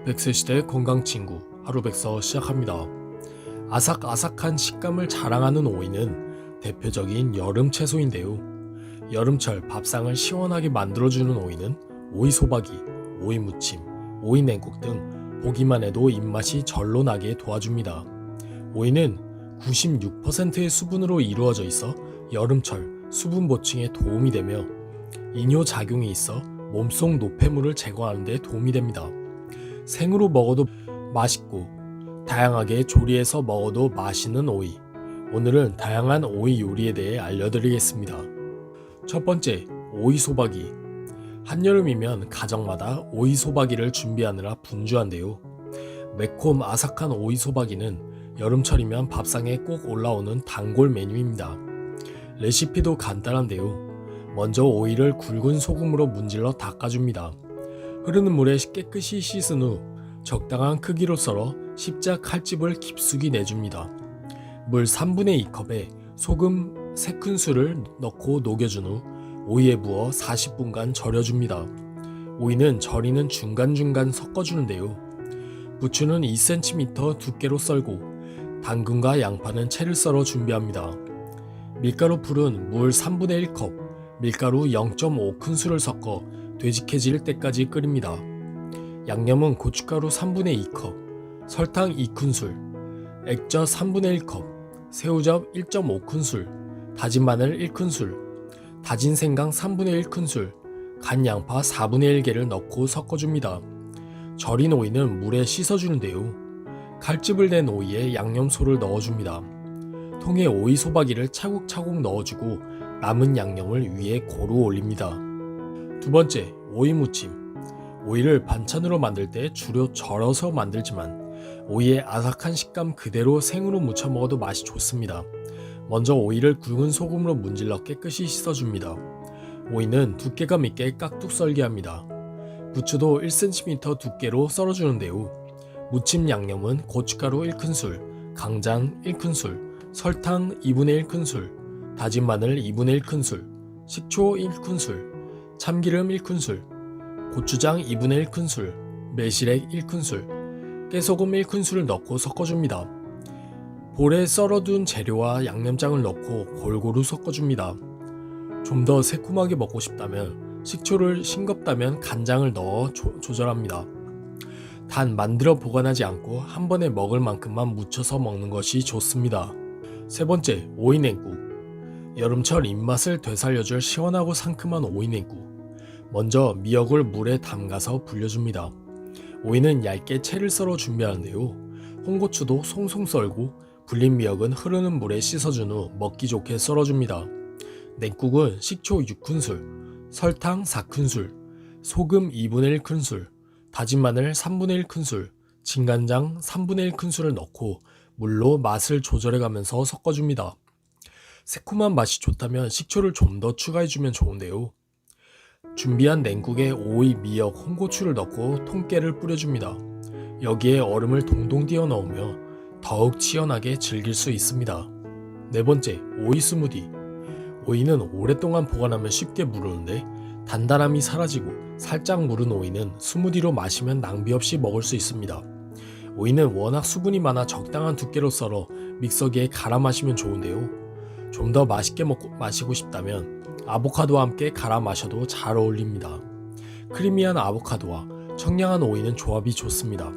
100세 건강친구 하루백서 시작합니다. 아삭아삭한 식감을 자랑하는 오이는 대표적인 여름 채소인데요. 여름철 밥상을 시원하게 만들어주는 오이는 오이소박이, 오이무침, 오이냉국 등 보기만 해도 입맛이 절로 나게 도와줍니다. 오이는 96%의 수분으로 이루어져 있어 여름철 수분 보충에 도움이 되며 이뇨작용이 있어 몸속 노폐물을 제거하는 데 도움이 됩니다. 생으로 먹어도 맛있고 다양하게 조리해서 먹어도 맛있는 오이. 오늘은 다양한 오이 요리에 대해 알려드리겠습니다. 첫 번째, 오이 소박이. 한여름이면 가정마다 오이 소박이를 준비하느라 분주한데요. 매콤 아삭한 오이 소박이는 여름철이면 밥상에 꼭 올라오는 단골 메뉴입니다. 레시피도 간단한데요. 먼저 오이를 굵은 소금으로 문질러 닦아줍니다. 흐르는 물에 깨끗이 씻은 후 적당한 크기로 썰어 십자 칼집을 깊숙이 내줍니다. 물 3분의 2컵에 소금 3큰술을 넣고 녹여준 후 오이에 부어 40분간 절여줍니다. 오이는 절이는 중간중간 섞어주는데요. 부추는 2cm 두께로 썰고 당근과 양파는 채를 썰어 준비합니다. 밀가루 풀은 물 3분의 1컵, 밀가루 0.5큰술을 섞어 되직해질 때까지 끓입니다. 양념은 고춧가루 3분의 2컵, 설탕 2큰술, 액젓 3분의 1컵, 새우젓 1.5큰술, 다진 마늘 1큰술, 다진 생강 3분의 1큰술, 간 양파 4분의 1개를 넣고 섞어줍니다. 절인 오이는 물에 씻어주는데요. 칼집을 낸 오이에 양념소를 넣어줍니다. 통에 오이 소박이를 차곡차곡 넣어주고 남은 양념을 위에 고루 올립니다. 두 번째, 오이 무침. 오이를 반찬으로 만들 때 주로 절여서 만들지만 오이의 아삭한 식감 그대로 생으로 무쳐 먹어도 맛이 좋습니다. 먼저 오이를 굵은 소금으로 문질러 깨끗이 씻어줍니다. 오이는 두께감 있게 깍둑 썰게 합니다. 부추도 1cm 두께로 썰어주는데요. 무침 양념은 고춧가루 1큰술, 강장 1큰술, 설탕 2분의 1큰술, 다진 마늘 2분의 1큰술, 식초 1큰술, 참기름 1큰술, 고추장 2분의 1큰술, 매실액 1큰술, 깨소금 1큰술을 넣고 섞어줍니다. 볼에 썰어둔 재료와 양념장을 넣고 골고루 섞어줍니다. 좀 더 새콤하게 먹고 싶다면 식초를 싱겁다면 간장을 넣어 조절합니다. 단 만들어 보관하지 않고 한 번에 먹을 만큼만 묻혀서 먹는 것이 좋습니다. 세 번째, 오이냉국. 여름철 입맛을 되살려줄 시원하고 상큼한 오이냉국. 먼저 미역을 물에 담가서 불려줍니다. 오이는 얇게 채를 썰어 준비하는데요. 홍고추도 송송 썰고 불린 미역은 흐르는 물에 씻어준 후 먹기 좋게 썰어줍니다. 냉국은 식초 6큰술, 설탕 4큰술, 소금 2분의 1큰술, 다진 마늘 3분의 1큰술, 진간장 3분의 1큰술을 넣고 물로 맛을 조절해가면서 섞어줍니다. 새콤한 맛이 좋다면 식초를 좀 더 추가해주면 좋은데요. 준비한 냉국에 오이, 미역, 홍고추를 넣고 통깨를 뿌려줍니다. 여기에 얼음을 동동 띄워 넣으며 더욱 시원하게 즐길 수 있습니다. 네 번째, 오이 스무디. 오이는 오랫동안 보관하면 쉽게 무르는데 단단함이 사라지고 살짝 무른 오이는 스무디로 마시면 낭비 없이 먹을 수 있습니다. 오이는 워낙 수분이 많아 적당한 두께로 썰어 믹서기에 갈아 마시면 좋은데요. 좀 더 맛있게 마시고 싶다면 아보카도와 함께 갈아 마셔도 잘 어울립니다. 크리미한 아보카도와 청량한 오이는 조합이 좋습니다.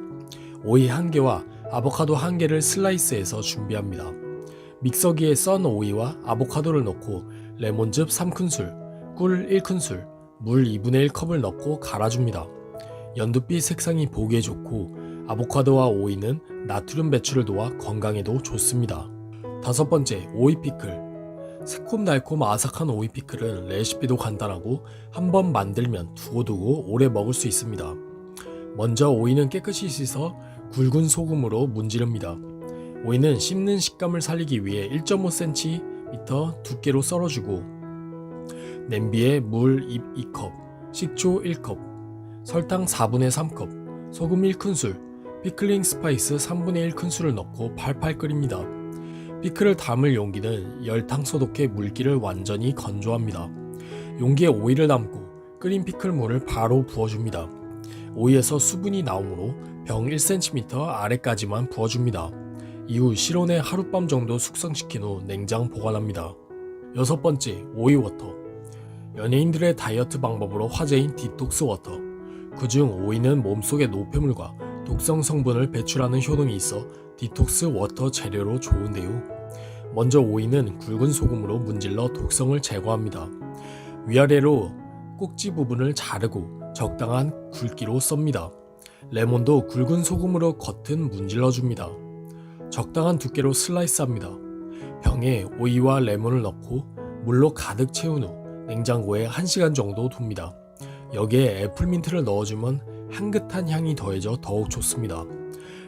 오이 1개와 아보카도 1개를 슬라이스해서 준비합니다. 믹서기에 썬 오이와 아보카도를 넣고 레몬즙 3큰술, 꿀 1큰술, 물 2분의 1컵을 넣고 갈아줍니다. 연두빛 색상이 보기에 좋고 아보카도와 오이는 나트륨 배출을 도와 건강에도 좋습니다. 다섯 번째, 오이 피클. 새콤달콤 아삭한 오이 피클은 레시피도 간단하고 한번 만들면 두고두고 오래 먹을 수 있습니다. 먼저 오이는 깨끗이 씻어 굵은 소금으로 문지릅니다. 오이는 씹는 식감을 살리기 위해 1.5cm 두께로 썰어주고 냄비에 물 2컵, 식초 1컵, 설탕 4분의 3컵, 소금 1큰술, 피클링 스파이스 3분의 1큰술을 넣고 팔팔 끓입니다. 피클을 담을 용기는 열탕 소독해 물기를 완전히 건조합니다. 용기에 오이를 담고 끓인 피클물을 바로 부어줍니다. 오이에서 수분이 나오므로 병 1cm 아래까지만 부어줍니다. 이후 실온에 하룻밤 정도 숙성시킨 후 냉장 보관합니다. 여섯 번째, 오이워터. 연예인들의 다이어트 방법으로 화제인 디톡스 워터. 그중 오이는 몸속의 노폐물과 독성 성분을 배출하는 효능이 있어 디톡스 워터 재료로 좋은데요. 먼저 오이는 굵은 소금으로 문질러 독성을 제거합니다. 위아래로 꼭지 부분을 자르고 적당한 굵기로 썹니다. 레몬도 굵은 소금으로 겉은 문질러줍니다. 적당한 두께로 슬라이스합니다. 병에 오이와 레몬을 넣고 물로 가득 채운 후 냉장고에 1시간 정도 둡니다. 여기에 애플민트를 넣어주면 향긋한 향이 더해져 더욱 좋습니다.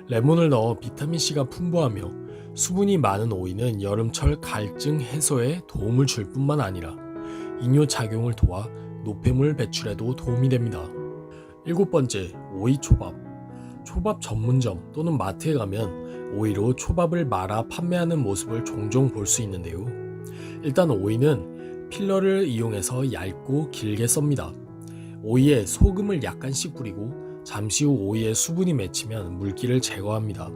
레몬을 넣어 비타민C가 풍부하며 수분이 많은 오이는 여름철 갈증 해소에 도움을 줄 뿐만 아니라 이뇨작용을 도와 노폐물 배출에도 도움이 됩니다. 일곱 번째, 오이 초밥. 초밥 전문점 또는 마트에 가면 오이로 초밥을 말아 판매하는 모습을 종종 볼 수 있는데요. 일단 오이는 필러를 이용해서 얇고 길게 썹니다. 오이에 소금을 약간씩 뿌리고 잠시 후 오이에 수분이 맺히면 물기를 제거합니다.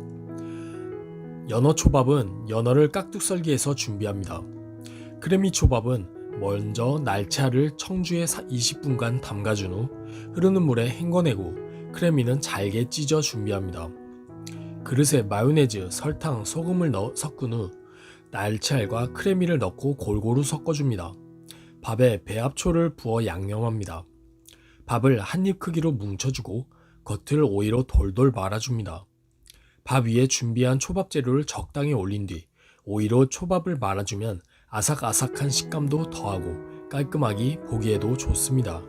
연어 초밥은 연어를 깍둑 썰기해서 준비합니다. 크래미 초밥은 먼저 날치알을 청주에 20분간 담가준 후 흐르는 물에 헹궈내고 크래미는 잘게 찢어 준비합니다. 그릇에 마요네즈, 설탕, 소금을 섞은 후 날치알과 크래미를 넣고 골고루 섞어줍니다. 밥에 배합초를 부어 양념합니다. 밥을 한입 크기로 뭉쳐주고 겉을 오이로 돌돌 말아줍니다. 밥 위에 준비한 초밥 재료를 적당히 올린 뒤 오이로 초밥을 말아주면 아삭아삭한 식감도 더하고 깔끔하기 보기에도 좋습니다.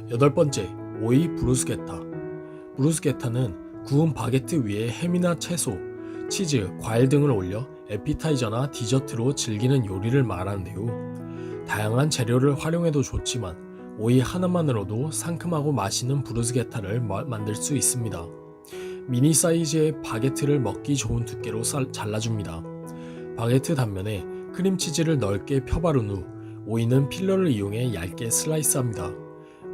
여덟 번째, 오이 브루스게타. 브루스게타는 구운 바게트 위에 햄이나 채소, 치즈, 과일 등을 올려 에피타이저나 디저트로 즐기는 요리를 말하는데요. 다양한 재료를 활용해도 좋지만 오이 하나만으로도 상큼하고 맛있는 브루스게타를 만들 수 있습니다. 미니 사이즈의 바게트를 먹기 좋은 두께로 잘라줍니다. 바게트 단면에 크림치즈를 넓게 펴바른 후 오이는 필러를 이용해 얇게 슬라이스합니다.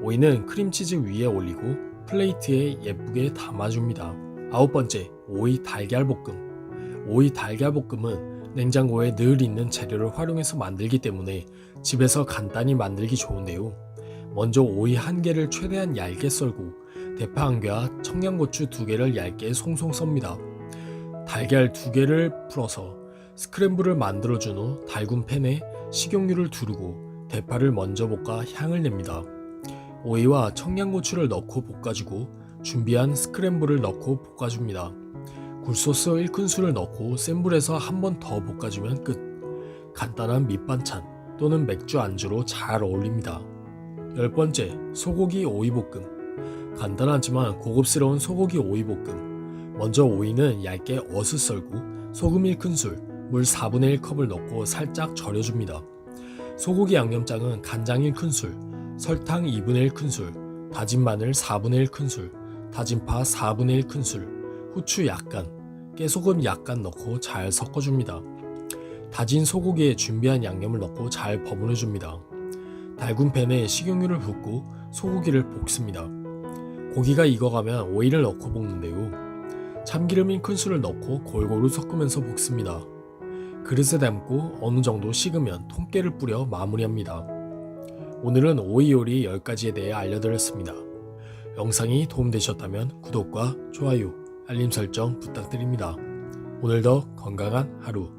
오이는 크림치즈 위에 올리고 플레이트에 예쁘게 담아줍니다. 아홉 번째, 오이 달걀볶음. 오이 달걀볶음은 냉장고에 늘 있는 재료를 활용해서 만들기 때문에 집에서 간단히 만들기 좋은데요. 먼저 오이 1개를 최대한 얇게 썰고 대파 1개와 청양고추 2개를 얇게 송송 썹니다. 달걀 2개를 풀어서 스크램블을 만들어준 후 달군 팬에 식용유를 두르고 대파를 먼저 볶아 향을 냅니다. 오이와 청양고추를 넣고 볶아주고 준비한 스크램블을 넣고 볶아줍니다. 굴소스 1큰술을 넣고 센 불에서 한 번 더 볶아주면 끝. 간단한 밑반찬 또는 맥주 안주로 잘 어울립니다. 열 번째, 소고기 오이볶음. 간단하지만 고급스러운 소고기 오이볶음. 먼저 오이는 얇게 어슷 썰고 소금 1큰술, 물 4분의 1컵을 넣고 살짝 절여줍니다. 소고기 양념장은 간장 1큰술, 설탕 2분의 1큰술, 다진 마늘 4분의 1큰술, 다진 파 4분의 1큰술, 후추 약간, 깨소금 약간 넣고 잘 섞어줍니다. 다진 소고기에 준비한 양념을 넣고 잘 버무려줍니다. 달군 팬에 식용유를 붓고 소고기를 볶습니다. 고기가 익어가면 오이를 넣고 볶는데요. 참기름 1큰술을 넣고 골고루 섞으면서 볶습니다. 그릇에 담고 어느 정도 식으면 통깨를 뿌려 마무리합니다. 오늘은 오이 요리 10가지에 대해 알려드렸습니다. 영상이 도움되셨다면 구독과 좋아요, 알림 설정 부탁드립니다. 오늘도 건강한 하루